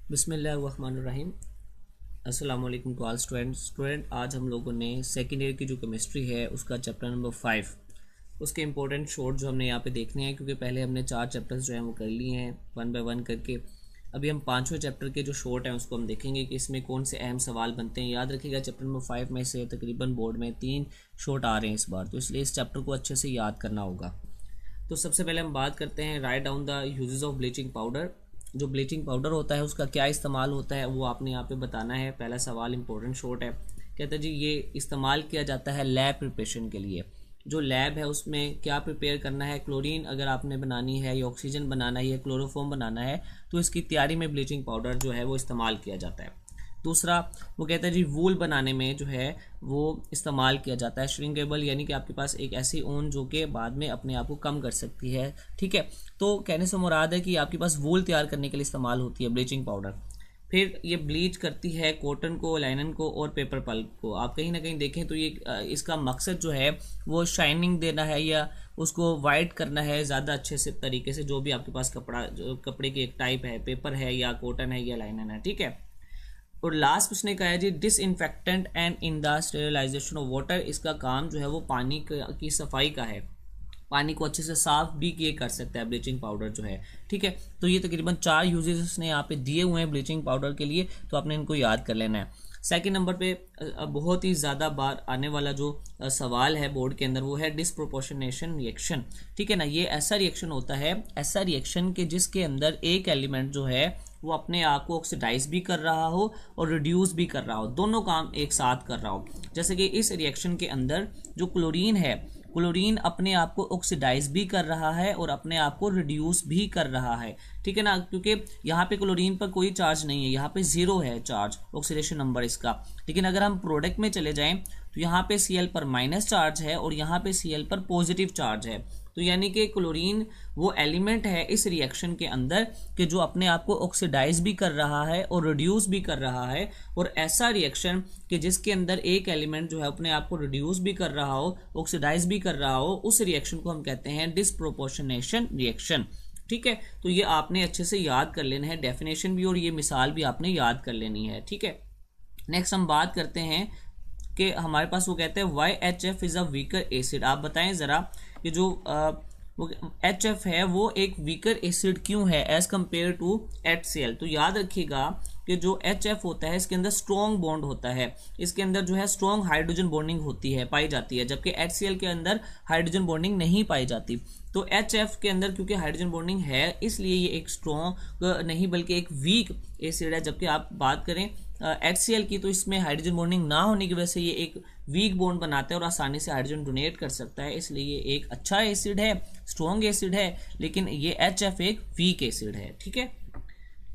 बिस्मिल्लाहिर्रहमानिर्रहीम। अस्सलाम वालेकुम टू ऑल स्टूडेंट। आज हम लोगों ने सेकेंड ईयर की जो केमिस्ट्री है उसका चैप्टर नंबर 5 उसके इंपॉर्टेंट शॉर्ट जो हमने यहाँ पे देखने हैं, क्योंकि पहले हमने 4 चैप्टर्स जो हैं वो कर लिए हैं वन बाय वन करके। अभी हम 5वें चैप्टर के जो शॉर्ट हैं उसको हम देखेंगे कि इसमें कौन से अहम सवाल बनते हैं। याद रखिएगा चैप्टर नंबर 5 में से तकरीबन बोर्ड में 3 शॉर्ट आ रहे हैं इस बार, तो इसलिए इस चैप्टर को अच्छे से याद करना होगा। तो सबसे पहले हम बात करते हैं write down the uses of bleaching powder. जो ब्लीचिंग पाउडर होता है उसका क्या इस्तेमाल होता है वो आपने यहाँ पे बताना है। पहला सवाल इंपॉर्टेंट शॉर्ट है, कहता है जी ये इस्तेमाल किया जाता है लैब प्रिपरेशन के लिए। जो लैब है उसमें क्या प्रिपेयर करना है, क्लोरीन अगर आपने बनानी है या ऑक्सीजन बनाना है या क्लोरोफॉर्म बनाना है तो इसकी तैयारी में ब्लीचिंग पाउडर जो है वो इस्तेमाल किया जाता है। दूसरा वो कहता है जी वूल बनाने में जो है वो इस्तेमाल किया जाता है श्रिंकेबल, यानी कि आपके पास एक ऐसी ऊन जो कि बाद में अपने आप को कम कर सकती है। ठीक है, तो कहने से मुराद है कि आपके पास वूल तैयार करने के लिए इस्तेमाल होती है ब्लीचिंग पाउडर। फिर ये ब्लीच करती है कॉटन को, लाइनन को और पेपर पल्प को। आप कहीं ना कहीं देखें तो ये इसका मकसद जो है वो शाइनिंग देना है या उसको वाइट करना है ज़्यादा अच्छे से तरीके से। जो भी आपके पास कपड़ा, जो कपड़े की एक टाइप है, पेपर है या कॉटन है या लाइनन है। ठीक है, और लास्ट उसने कहा है जी disinfectant and in the sterilisation of water. इसका काम जो है वो पानी की सफाई का है, पानी को अच्छे से साफ भी किए कर सकता है ब्लीचिंग पाउडर जो है। ठीक है, तो ये तकरीबन 4 यूजेस उसने यहाँ पे दिए हुए हैं ब्लीचिंग पाउडर के लिए, तो आपने इनको याद कर लेना है। सेकंड नंबर पे बहुत ही ज़्यादा बार आने वाला जो सवाल है बोर्ड के अंदर वो है डिस्प्रोपोर्शनेशन रिएक्शन। ठीक है ना, ये ऐसा रिएक्शन होता है, ऐसा रिएक्शन के जिसके अंदर एक एलिमेंट जो है वो अपने आप को ऑक्सीडाइज भी कर रहा हो और रिड्यूस भी कर रहा हो, दोनों काम एक साथ कर रहा हो। जैसे कि इस रिएक्शन के अंदर जो क्लोरीन है, क्लोरीन अपने आप को ऑक्सीडाइज भी कर रहा है और अपने आप को रिड्यूस भी कर रहा है। ठीक है ना, क्योंकि यहाँ पे क्लोरीन पर कोई चार्ज नहीं है, यहाँ पे 0 है चार्ज, ऑक्सीडेशन नंबर इसका। लेकिन अगर हम प्रोडक्ट में चले जाएं तो यहाँ पे Cl पर माइनस चार्ज है और यहाँ पे Cl पर पॉजिटिव चार्ज है। तो यानी कि क्लोरीन वो एलिमेंट है इस रिएक्शन के अंदर कि जो अपने आप को ऑक्सीडाइज भी कर रहा है और रिड्यूस भी कर रहा है। और ऐसा रिएक्शन कि जिसके अंदर एक एलिमेंट जो है अपने आप को रिड्यूस भी कर रहा हो, ऑक्सीडाइज भी कर रहा हो, उस रिएक्शन को हम कहते हैं डिस्प्रोपोर्शनेशन रिएक्शन। ठीक है, तो ये आपने अच्छे से याद कर लेना है, डेफिनेशन भी और ये मिसाल भी आपने याद कर लेनी है। ठीक है, नेक्स्ट हम बात करते हैं कि हमारे पास वो कहते हैं YHF is a weaker acid. आप बताएं ज़रा कि जो वो HF है वो एक वीकर एसिड क्यों है एज कम्पेयर टू HCl। तो याद रखिएगा कि जो HF होता है इसके अंदर स्ट्रॉन्ग बॉन्ड होता है, इसके अंदर जो है स्ट्रॉन्ग हाइड्रोजन बॉन्डिंग होती है, पाई जाती है, जबकि HCl के अंदर हाइड्रोजन बॉन्डिंग नहीं पाई जाती। तो HF के अंदर क्योंकि हाइड्रोजन बॉन्डिंग है इसलिए ये एक स्ट्रॉन्ग नहीं बल्कि एक वीक एसिड है। जबकि आप बात करें HCl की तो इसमें हाइड्रोजन बॉन्डिंग ना होने की वजह से ये एक वीक बॉन्ड बनाता है और आसानी से हाइड्रोजन डोनेट कर सकता है, इसलिए ये एक अच्छा एसिड है, स्ट्रॉन्ग एसिड है। लेकिन ये HF एक वीक एसिड है। ठीक है,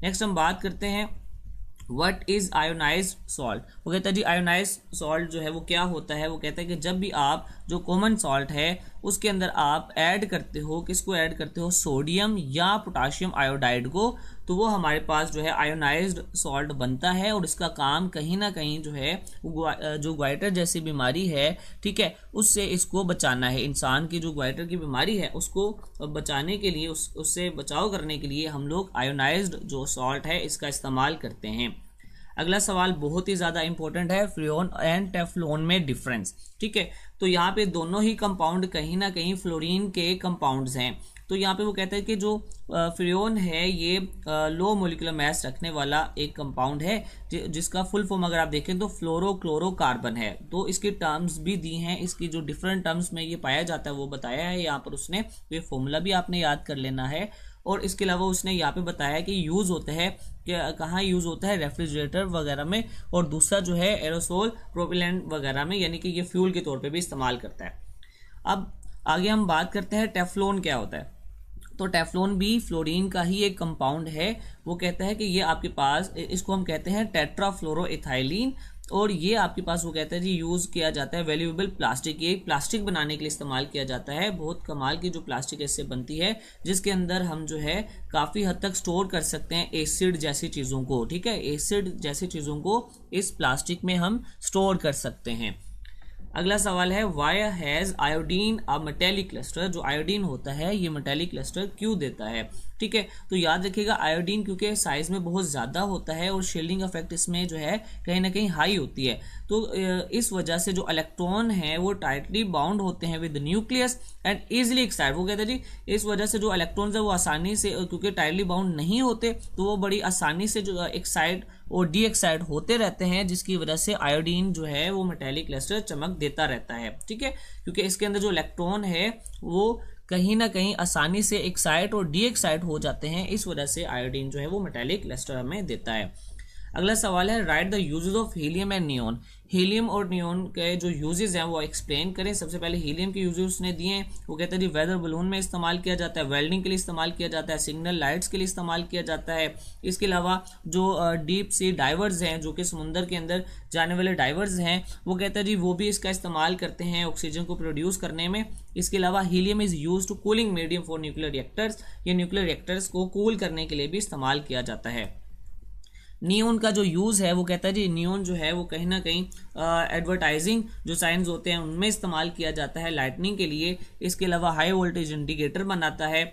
नेक्स्ट हम बात करते हैं व्हाट इज आयोनाइज्ड सॉल्ट। वो कहता है जी आयोनाइज्ड सॉल्ट जो है वो क्या होता है। वो कहता है कि जब भी आप जो कॉमन सॉल्ट है उसके अंदर आप ऐड करते हो, किसको ऐड करते हो, सोडियम या पोटाशियम आयोडाइड को, तो वो हमारे पास जो है आयोनाइज्ड सॉल्ट बनता है। और इसका काम कहीं ना कहीं जो है जो ग्वाइटर जैसी बीमारी है, ठीक है, उससे इसको बचाना है। इंसान की जो ग्वाइटर की बीमारी है उसको बचाने के लिए, उससे बचाव करने के लिए हम लोग आयोनाइज्ड जो सॉल्ट है इसका इस्तेमाल करते हैं। अगला सवाल बहुत ही ज़्यादा इंपॉर्टेंट है, फ्रियोन एंड टेफ्लॉन में डिफरेंस। ठीक है, तो यहाँ पे दोनों ही कंपाउंड कहीं ना कहीं फ्लोरीन के कंपाउंड्स हैं। तो यहाँ पे वो कहते हैं कि जो फ्रियोन है ये लो मोलिकुलर मास रखने वाला एक कंपाउंड है जिसका फुल फॉर्म अगर आप देखें तो फ्लोरोक्लोरोकार्बन है। तो इसकी टर्म्स भी दी हैं, इसकी जो डिफरेंट टर्म्स में ये पाया जाता है वो बताया है यहाँ पर उसने। ये फॉर्मूला भी आपने याद कर लेना है। और इसके अलावा उसने यहाँ पे बताया कि यूज़ होता है कि कहाँ यूज़ होता है, रेफ्रिजरेटर वगैरह में, और दूसरा जो है एरोसोल प्रोपिलेंट वगैरह में, यानी कि ये फ्यूल के तौर पे भी इस्तेमाल करता है। अब आगे हम बात करते हैं टेफ्लॉन क्या होता है। तो टेफ्लॉन भी फ्लोरीन का ही एक कंपाउंड है। वो कहता है कि ये आपके पास, इसको हम कहते हैं टेट्राफ्लोरोइथाइलिन, और ये आपके पास वो कहता है जी यूज़ किया जाता है वैल्यूएबल प्लास्टिक, ये प्लास्टिक बनाने के लिए इस्तेमाल किया जाता है। बहुत कमाल की जो प्लास्टिक इससे बनती है जिसके अंदर हम जो है काफ़ी हद तक स्टोर कर सकते हैं एसिड जैसी चीज़ों को। ठीक है, एसिड जैसी चीज़ों को इस प्लास्टिक में हम स्टोर कर सकते हैं। अगला सवाल है why has iodine a metallic cluster. जो आयोडीन होता है ये मेटेलिक क्लस्टर क्यों देता है। ठीक है। तो याद रखिएगा आयोडीन क्योंकि साइज में बहुत ज़्यादा होता है और शील्डिंग इफेक्ट इसमें जो है कहीं ना कहीं हाई होती है, तो इस वजह से जो इलेक्ट्रॉन है वो टाइटली बाउंड होते हैं with nucleus and easily excite. वो कहते हैं जी इस वजह से जो इलेक्ट्रॉन्स है वो आसानी से, क्योंकि टाइटली बाउंड नहीं होते तो वो बड़ी आसानी से जो एक्साइट और डी एक्साइट होते रहते हैं, जिसकी वजह से आयोडीन जो है वो मेटालिक क्लस्टर चमक देता रहता है, ठीक है। क्योंकि इसके अंदर जो इलेक्ट्रॉन है वो कहीं ना कहीं आसानी से एक्साइट और डी एक्साइट हो जाते हैं, इस वजह से आयोडीन जो है वो मेटालिक क्लस्टर हमें देता है। अगला सवाल है write the uses of helium and neon. Helium और नियॉन के जो यूजेस हैं वो एक्सप्लेन करें। सबसे पहले हीलियम के यूजेस उसने दिए हैं, वो कहते हैं जी वेदर बलून में इस्तेमाल किया जाता है, वेल्डिंग के लिए इस्तेमाल किया जाता है, सिग्नल लाइट्स के लिए इस्तेमाल किया जाता है। इसके अलावा जो डीप सी डाइवर्स हैं, जो कि समुंदर के अंदर जाने वाले डाइवर्स हैं, वो कहते हैं जी वो भी इसका इस्तेमाल करते हैं ऑक्सीजन को प्रोड्यूस करने में। इसके अलावा helium is use to cooling medium for nuclear reactors, ये न्यूक्लियर रिएक्टर्स को कूल करने के लिए भी इस्तेमाल किया जाता है। नियॉन का जो यूज़ है वो कहता है जी नियॉन जो है वो कहीं ना कहीं एडवर्टाइजिंग जो साइंस होते हैं उनमें इस्तेमाल किया जाता है, लाइटनिंग के लिए। इसके अलावा हाई वोल्टेज इंडिकेटर बनाता है,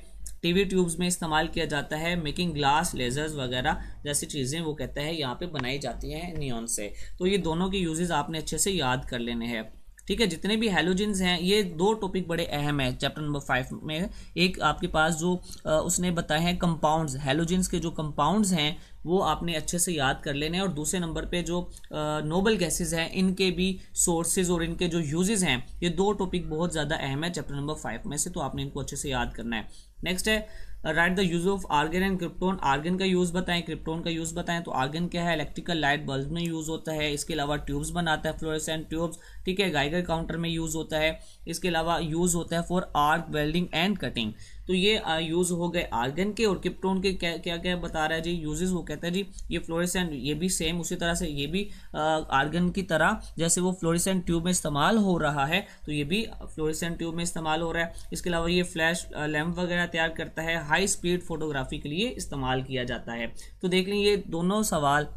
टीवी ट्यूब्स में इस्तेमाल किया जाता है, मेकिंग ग्लास, लेजर्स वगैरह जैसी चीज़ें वो कहता है यहाँ पे बनाई जाती हैं नियॉन से। तो ये दोनों के यूजेस आपने अच्छे से याद कर लेने हैं, ठीक है। जितने भी हैलोजेंस हैं, ये दो टॉपिक बड़े अहम है चैप्टर नंबर 5 में। एक आपके पास जो उसने बताए हैं कंपाउंड्स, हैलोजेंस के जो कंपाउंड्स हैं वो आपने अच्छे से याद कर लेने हैं, और दूसरे नंबर पे जो नोबल गैसेस हैं इनके भी सोर्सेज और इनके जो यूजेस हैं, ये दो टॉपिक बहुत ज़्यादा अहम है चैप्टर नंबर 5 में से, तो आपने इनको अच्छे से याद करना है। नेक्स्ट है write the use of argon and krypton. Argon का यूज़ बताएं, क्रिप्टोन का यूज़ बताएं। तो आर्गन क्या है, इलेक्ट्रिकल लाइट बल्ब में यूज़ होता है। इसके अलावा ट्यूब्स बनाता है, फ्लोरेसेंट ट्यूब्स, ठीक है। गाइगर काउंटर में यूज़ होता है। इसके अलावा यूज़ होता है for arc welding and cutting. तो ये यूज़ हो गए आर्गन के। और क्रिप्टोन के क्या क्या क्या बता रहा है जी यूजेस, वो कहता है जी ये फ्लोरेसेंट, ये भी सेम उसी तरह से ये भी आर्गन की तरह जैसे वो फ्लोरेसेंट ट्यूब में इस्तेमाल हो रहा है, तो ये भी फ्लोरेसेंट ट्यूब में इस्तेमाल हो रहा है। इसके अलावा ये फ्लैश लैम्प वगैरह तैयार करता है, हाई स्पीड फोटोग्राफी के लिए इस्तेमाल किया जाता है। तो देख लें ये दोनों सवाल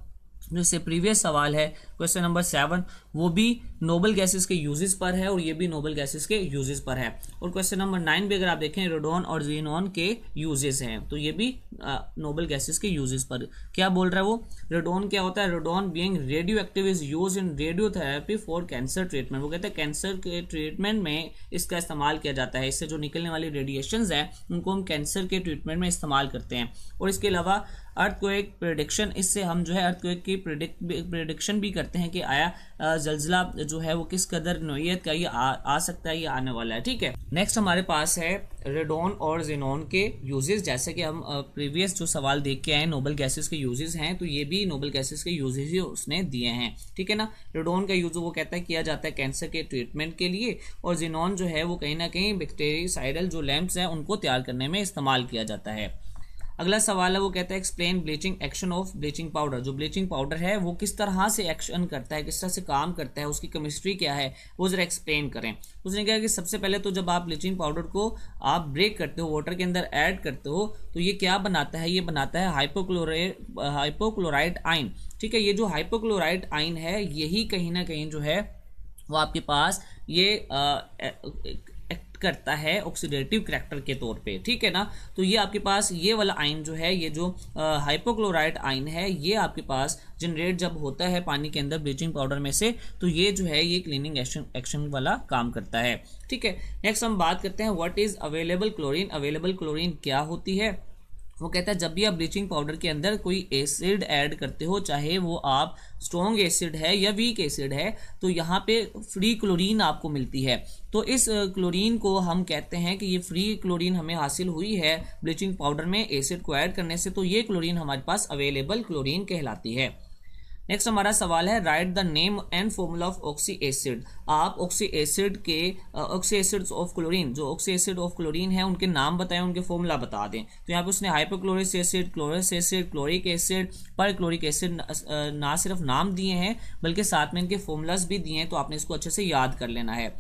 जैसे प्रीवियस सवाल है क्वेश्चन नंबर 7, वो भी नोबल गैसेस के यूजेस पर है और ये भी नोबल गैसेस के यूजेस पर है। और क्वेश्चन नंबर 9 भी अगर आप देखें रेडोन और ज़ीनॉन के यूजेस हैं, तो ये भी नोबल गैसेस के यूजेस पर क्या बोल रहा है वो। रेडोन क्या होता है, radon being radio active is use in radiotherapy for cancer treatment. वो कहते हैं कैंसर के ट्रीटमेंट में इसका इस्तेमाल किया जाता है, इससे जो निकलने वाली रेडिएशंस हैं उनको हम कैंसर के ट्रीटमेंट में इस्तेमाल करते हैं। और इसके अलावा अर्थक्वेक प्रेडिक्शन, इससे हम जो है अर्थक्वेक की प्रेडिक्शन भी करते हैं कि आया जल्जला जो है वो किस कदर नौइयत का ये आ सकता है, ये आने वाला है, ठीक है। नेक्स्ट हमारे पास है रेडोन और ज़ीनॉन के यूजेस। जैसे कि हम प्रीवियस जो सवाल देख के आए नोबल गैसेस के यूजेस हैं, तो ये भी नोबल गैसेस के यूजेस ही उसने दिए हैं, ठीक है ना। रेडोन का यूज वो कहता है किया जाता है कैंसर के ट्रीटमेंट के लिए, और ज़ीनॉन जो है वो कहीं ना कहीं बैक्टीरियासाइडल जो लैंप्स हैं उनको तैयार करने में इस्तेमाल किया जाता है। अगला सवाल है वो कहता है explain bleaching action of bleaching powder. जो ब्लीचिंग पाउडर है वो किस तरह से एक्शन करता है, किस तरह से काम करता है, उसकी केमिस्ट्री क्या है, वो जरा एक्सप्लेन करें। उसने कहा कि सबसे पहले तो जब आप ब्लीचिंग पाउडर को आप ब्रेक करते हो, वाटर के अंदर ऐड करते हो, तो ये क्या बनाता है, ये बनाता है हाइपोक्लोराइड आयन, ठीक है। ये जो हाइपोक्लोराइड आयन है यही कहीं ना कहीं जो है वो आपके पास ये करता है ऑक्सीडेटिव करैक्टर के तौर पे, ठीक है ना। तो ये आपके पास ये वाला आयन जो है, ये जो हाइपोक्लोराइड आयन है, ये आपके पास जनरेट जब होता है पानी के अंदर ब्लीचिंग पाउडर में से, तो ये जो है ये क्लीनिंग एक्शन वाला काम करता है, ठीक है। नेक्स्ट हम बात करते हैं what is available chlorine. Available chlorine क्या होती है, वो कहता है जब भी आप ब्लीचिंग पाउडर के अंदर कोई एसिड ऐड करते हो, चाहे वो आप स्ट्रॉन्ग एसिड है या वीक एसिड है, तो यहाँ पे फ्री क्लोरीन आपको मिलती है। तो इस क्लोरीन को हम कहते हैं कि ये फ्री क्लोरीन हमें हासिल हुई है ब्लीचिंग पाउडर में एसिड को ऐड करने से, तो ये क्लोरीन हमारे पास अवेलेबल क्लोरीन कहलाती है। नेक्स्ट हमारा सवाल है write the name and formula of oxy acid. आप ऑक्सी एसिड के ऑक्सी एसिड्स ऑफ क्लोरीन, जो ऑक्सी एसिड ऑफ क्लोरीन है उनके नाम बताएं, उनके फॉर्मूला बता दें। तो यहाँ पे उसने hypochloric acid, chlorous acid, chloric acid, perchloric acid ना सिर्फ नाम दिए हैं बल्कि साथ में इनके फॉर्मूलाज भी दिए हैं, तो आपने इसको अच्छे से याद कर लेना है।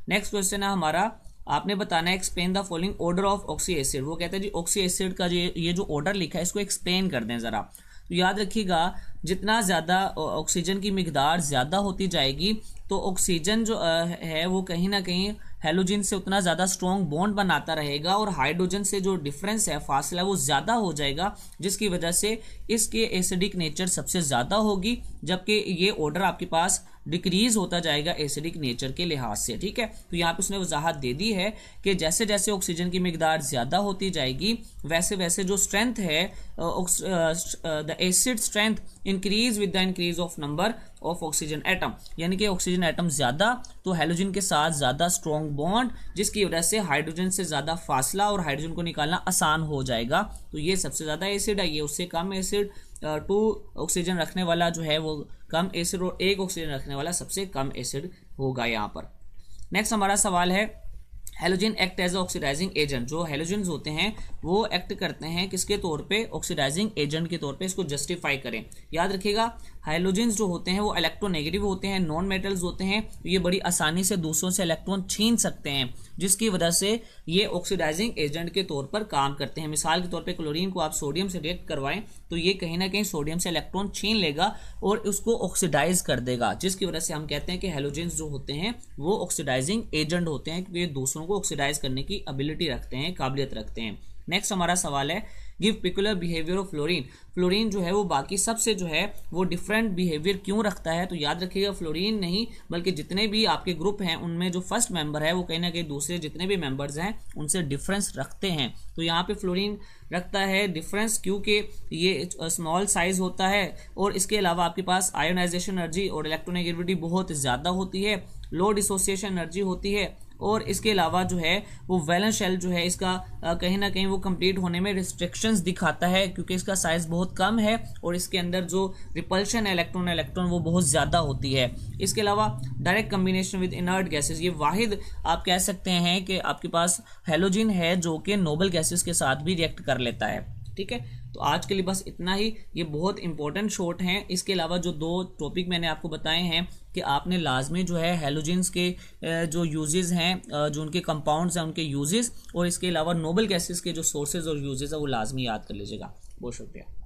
नेक्स्ट क्वेश्चन है हमारा, आपने बताना है explain the following order of oxy acid. वो कहते हैं जी ऑक्सी एसिड का ये जो ऑर्डर लिखा है इसको एक्सप्लेन कर दें ज़रा। तो याद रखिएगा जितना ज़्यादा ऑक्सीजन की मिकदार ज़्यादा होती जाएगी, तो ऑक्सीजन जो है वो कहीं ना कहीं हेलोजन से उतना ज़्यादा स्ट्रॉन्ग बॉन्ड बनाता रहेगा और हाइड्रोजन से जो डिफरेंस है, फासला, वो ज़्यादा हो जाएगा, जिसकी वजह से इसके एसिडिक नेचर सबसे ज़्यादा होगी, जबकि ये ऑर्डर आपके पास डिक्रीज होता जाएगा एसिडिक नेचर के लिहाज से। ठीक है, तो यहाँ पे उसने वजाहत दे दी है कि जैसे जैसे ऑक्सीजन की मिकदार ज़्यादा होती जाएगी वैसे वैसे जो स्ट्रेंथ है, the acid strength increase with the increase of number of oxygen atom, यानी कि ऑक्सीजन एटम ज़्यादा तो हेलोजन के साथ ज़्यादा स्ट्रॉन्ग बॉन्ड, जिसकी वजह से हाइड्रोजन से ज़्यादा फासला और हाइड्रोजन को निकालना आसान हो जाएगा। तो ये सबसे ज़्यादा एसिड है, ये उससे कम एसिड, 2 ऑक्सीजन रखने वाला जो है वो कम एसिड और 1 ऑक्सीजन रखने वाला सबसे कम एसिड होगा यहाँ पर। नेक्स्ट हमारा सवाल है, halogen act as oxidising agent. जो हेलोजन्स होते हैं वो एक्ट करते हैं किसके तौर पे? ऑक्सीडाइजिंग एजेंट के तौर पे। इसको जस्टिफाई करें। याद रखिएगा, हेलोजन्स जो होते हैं वो इलेक्ट्रोनेगेटिव होते हैं, नॉन मेटल्स होते हैं, ये बड़ी आसानी से दूसरों से इलेक्ट्रॉन छीन सकते हैं, जिसकी वजह से ये ऑक्सीडाइजिंग एजेंट के तौर पर काम करते हैं। मिसाल के तौर पर क्लोरीन को आप सोडियम से रिएक्ट करवाएं तो ये कहीं ना कहीं सोडियम से इलेक्ट्रॉन छीन लेगा और उसको ऑक्सीडाइज कर देगा, जिसकी वजह से हम कहते हैं कि हेलोजन्स जो होते हैं वो ऑक्सीडाइजिंग एजेंट होते हैं, क्योंकि ये दूसरों को ऑक्सीडाइज करने की एबिलिटी रखते हैं, काबिलियत रखते हैं। नेक्स्ट हमारा सवाल है, give peculiar behaviour of fluorine. Fluorine जो है वो बाकी सबसे जो है वो डिफरेंट बिहेवियर क्यों रखता है? तो याद रखिएगा, फ्लोरीन नहीं बल्कि जितने भी आपके ग्रुप हैं उनमें जो फर्स्ट मेंबर है वो कहीं ना कहीं दूसरे जितने भी मेंबर्स हैं उनसे डिफरेंस रखते हैं। तो यहाँ पे फ्लोरीन रखता है डिफरेंस क्योंकि ये स्मॉल साइज होता है और इसके अलावा आपके पास आयोनाइजेशन एनर्जी और इलेक्ट्रोनेगेटिविटी बहुत ज़्यादा होती है, लो डिसोसिएशन एनर्जी होती है, और इसके अलावा जो है वो वैलेंस शेल जो है इसका कहीं ना कहीं वो कंप्लीट होने में रिस्ट्रिक्शंस दिखाता है, क्योंकि इसका साइज बहुत कम है और इसके अंदर जो रिपल्शन है इलेक्ट्रॉन वो बहुत ज़्यादा होती है। इसके अलावा direct combination with inert gases, ये वाहिद आप कह सकते हैं कि आपके पास हेलोजन है जो कि नोबल गैसेस के साथ भी रिएक्ट कर लेता है। ठीक है, तो आज के लिए बस इतना ही। ये बहुत इंपॉर्टेंट शॉर्ट हैं। इसके अलावा जो 2 टॉपिक मैंने आपको बताए हैं कि आपने लाजमी जो है हेलोजन्स के जो यूजेस हैं, जो उनके कंपाउंड्स हैं उनके यूजेस, और इसके अलावा नोबल गैसेस के जो सोर्सेज और यूजेस है वो लाजमी याद कर लीजिएगा। बहुत शुक्रिया।